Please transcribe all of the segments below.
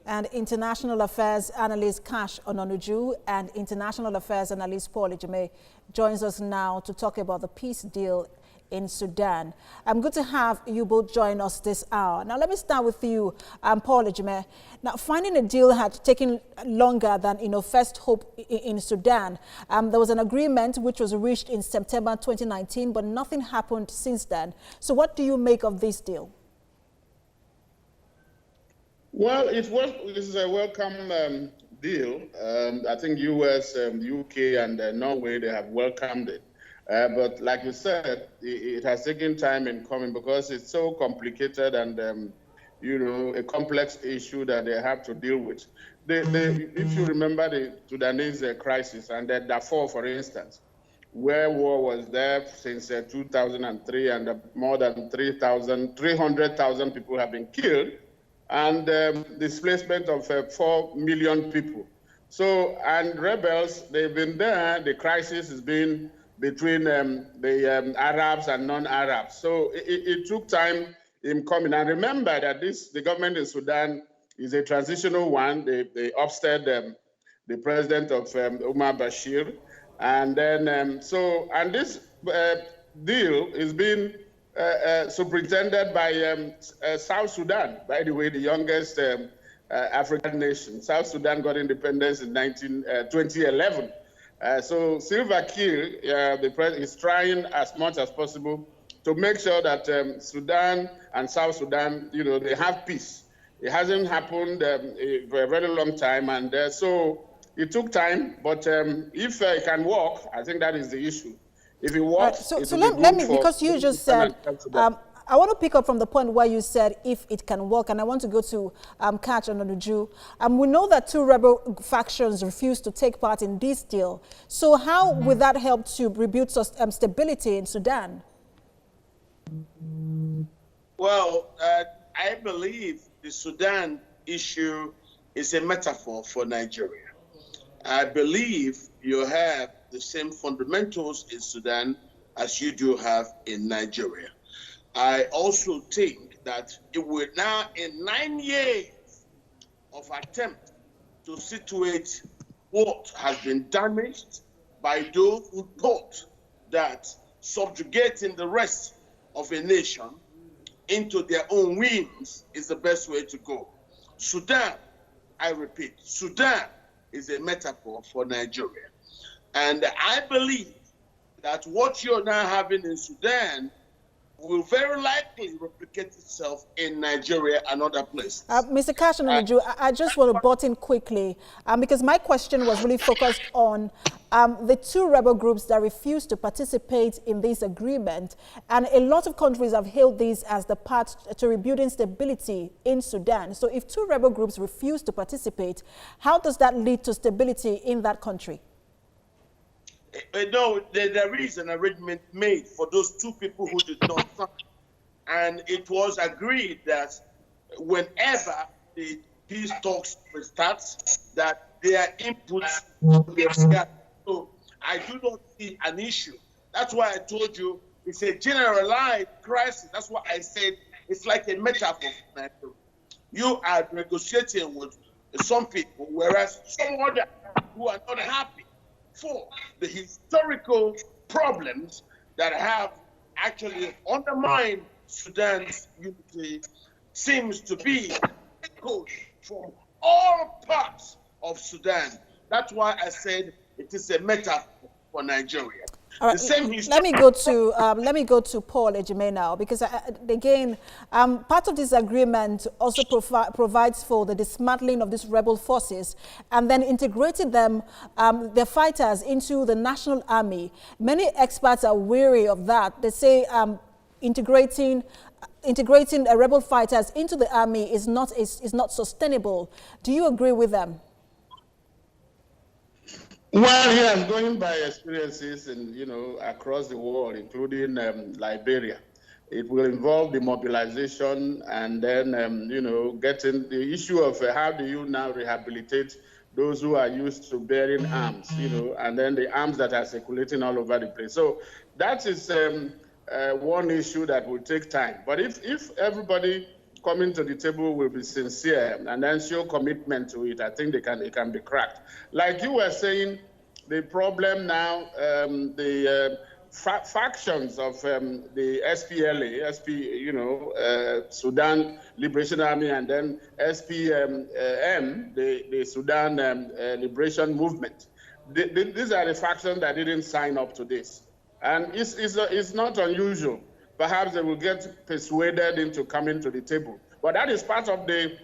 And international affairs analyst Cash Ononuju and international affairs analyst Paul Ejime joins us now to talk about the peace deal in Sudan. I'm good to have you both join us this hour. Now, let me start with you, Paul Ejime. Now, finding a deal had taken longer than first hope in Sudan. There was an agreement which was reached in September 2019, but nothing happened since then. So what do you make of this deal? Well, this is a welcome deal. I think US, UK, and Norway, they have welcomed it. But like you said, it has taken time in coming because it's so complicated and, a complex issue that they have to deal with. If you remember the Sudanese crisis and the Darfur, for instance, where war was there since 2003 and more than 300,000 people have been killed, and displacement of 4 million people. So, and rebels, they've been there. The crisis has been between the Arabs and non-Arabs. So it took time in coming. And remember that the government in Sudan is a transitional one. They upstead the president of Omar Bashir. And then, and this deal is being superintended by South Sudan, by the way, the youngest African nation. South Sudan got independence in 2011. So Salva Kiir, the president, is trying as much as possible to make sure that Sudan and South Sudan, they have peace. It hasn't happened for a very long time, and so it took time. But if it can work, I think that is the issue. If it works, so let me, because you just said, I want to pick up from the point where you said if it can work, and I want to go to Cash Ononuju. We know that 2 rebel factions refused to take part in this deal. So how would that help to rebuild stability in Sudan? Well, I believe the Sudan issue is a metaphor for Nigeria. I believe you have the same fundamentals in Sudan as you do have in Nigeria. I also think that it will now, in 9 years of attempt to situate what has been damaged by those who thought that subjugating the rest of a nation into their own whims is the best way to go. Sudan, I repeat, Sudan is a metaphor for Nigeria. And I believe that what you're now having in Sudan will very likely replicate itself in Nigeria and other places. Mr. Cash Ononuju, I just want to butt in quickly because my question was really focused on the 2 rebel groups that refused to participate in this agreement. And a lot of countries have hailed this as the path to rebuilding stability in Sudan. So if 2 rebel groups refuse to participate, how does that lead to stability in that country? No, there is an arrangement made for those 2 people who did not sign. And it was agreed that whenever the peace talks start, that their inputs will be scattered. So I do not see an issue. That's why I told you it's a generalized crisis. That's why I said it's like a metaphor. You are negotiating with some people, whereas some others who are not happy for the historical problems that have actually undermined Sudan's unity seems to be echoed from all parts of Sudan. That's why I said it is a metaphor for Nigeria. All right, let me go to Paul Ejime now, because again, part of this agreement also provides for the dismantling of these rebel forces and then integrating them, their fighters, into the national army. Many experts are wary of that. They say integrating rebel fighters into the army is not sustainable. Do you agree with them? Well, yes, going by experiences and across the world, including Liberia, it will involve the mobilization and then getting the issue of how do you now rehabilitate those who are used to bearing arms, and then the arms that are circulating all over the place. So that is one issue that will take time. But if everybody coming to the table will be sincere and then show commitment to it, I think it can be cracked. Like you were saying, the problem now, the factions of the SPLA, Sudan Liberation Army, and then SPM, the Sudan Liberation Movement. These are the factions that didn't sign up to this. And it's not unusual. Perhaps they will get persuaded into coming to the table. But that is part of the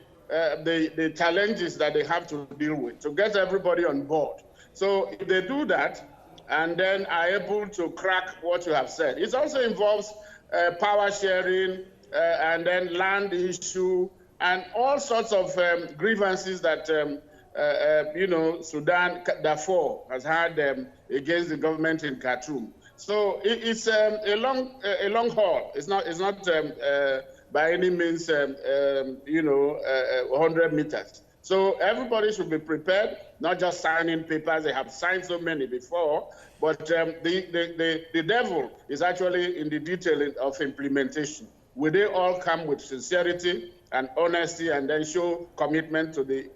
challenges that they have to deal with, to get everybody on board. So if they do that, and then are able to crack what you have said, it also involves power sharing, and then land issue, and all sorts of grievances that Sudan, Darfur has had against the government in Khartoum. So it's a long haul. It's not by any means 100 meters. So everybody should be prepared, not just signing papers. They have signed so many before, but the devil is actually in the detail of implementation. Will they all come with sincerity and honesty and then show commitment to the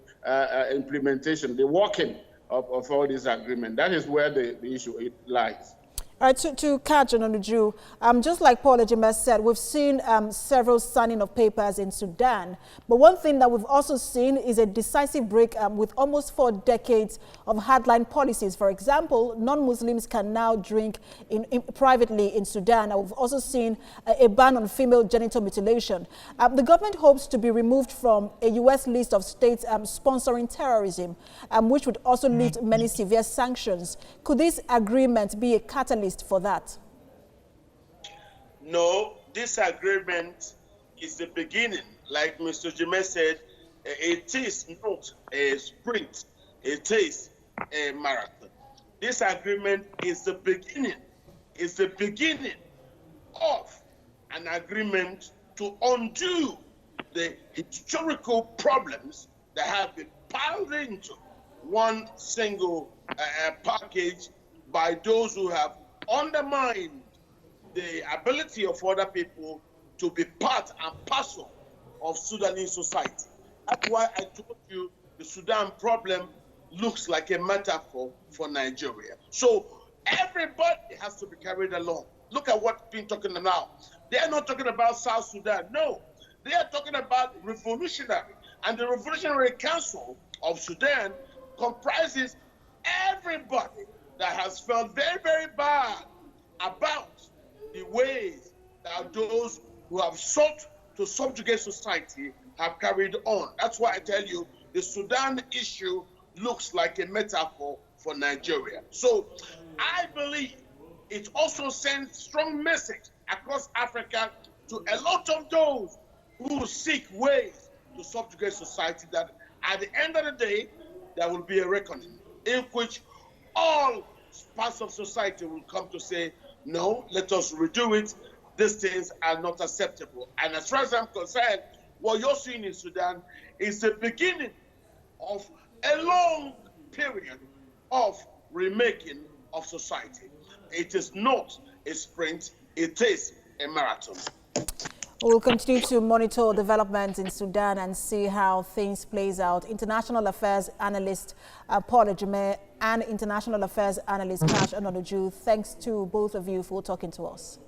implementation, the working of all these agreements? That is where the issue lies. All right, to catch on the Jew, just like Paul Ejime said, we've seen several signing of papers in Sudan. But one thing that we've also seen is a decisive break with almost 4 decades of hardline policies. For example, non-Muslims can now drink privately in Sudan. And we've also seen a ban on female genital mutilation. The government hopes to be removed from a U.S. list of states sponsoring terrorism, which would also lead to many severe sanctions. Could this agreement be a catalyst for that? No, this agreement is the beginning. Like Mr. Jime said, it is not a sprint, it is a marathon. This agreement is the beginning. It's the beginning of an agreement to undo the historical problems that have been piled into one single package by those who have undermined the ability of other people to be part and parcel of Sudanese society. That's why I told you the Sudan problem looks like a metaphor for Nigeria. So everybody has to be carried along. Look at what's being talking about. They are not talking about South Sudan. No, they are talking about revolutionary. And the Revolutionary Council of Sudan comprises everybody that has felt very, very bad about the ways that those who have sought to subjugate society have carried on. That's why I tell you the Sudan issue looks like a metaphor for Nigeria. So I believe it also sends strong message across Africa to a lot of those who seek ways to subjugate society, that at the end of the day, there will be a reckoning in which all parts of society will come to say, no, let us redo it. These things are not acceptable. And as far as I'm concerned, what you're seeing in Sudan is the beginning of a long period of remaking of society. It is not a sprint, it is a marathon. We'll continue to monitor developments in Sudan and see how things plays out. International Affairs Analyst Paul Ejime and International Affairs Analyst Cash Ononuju, thanks to both of you for talking to us.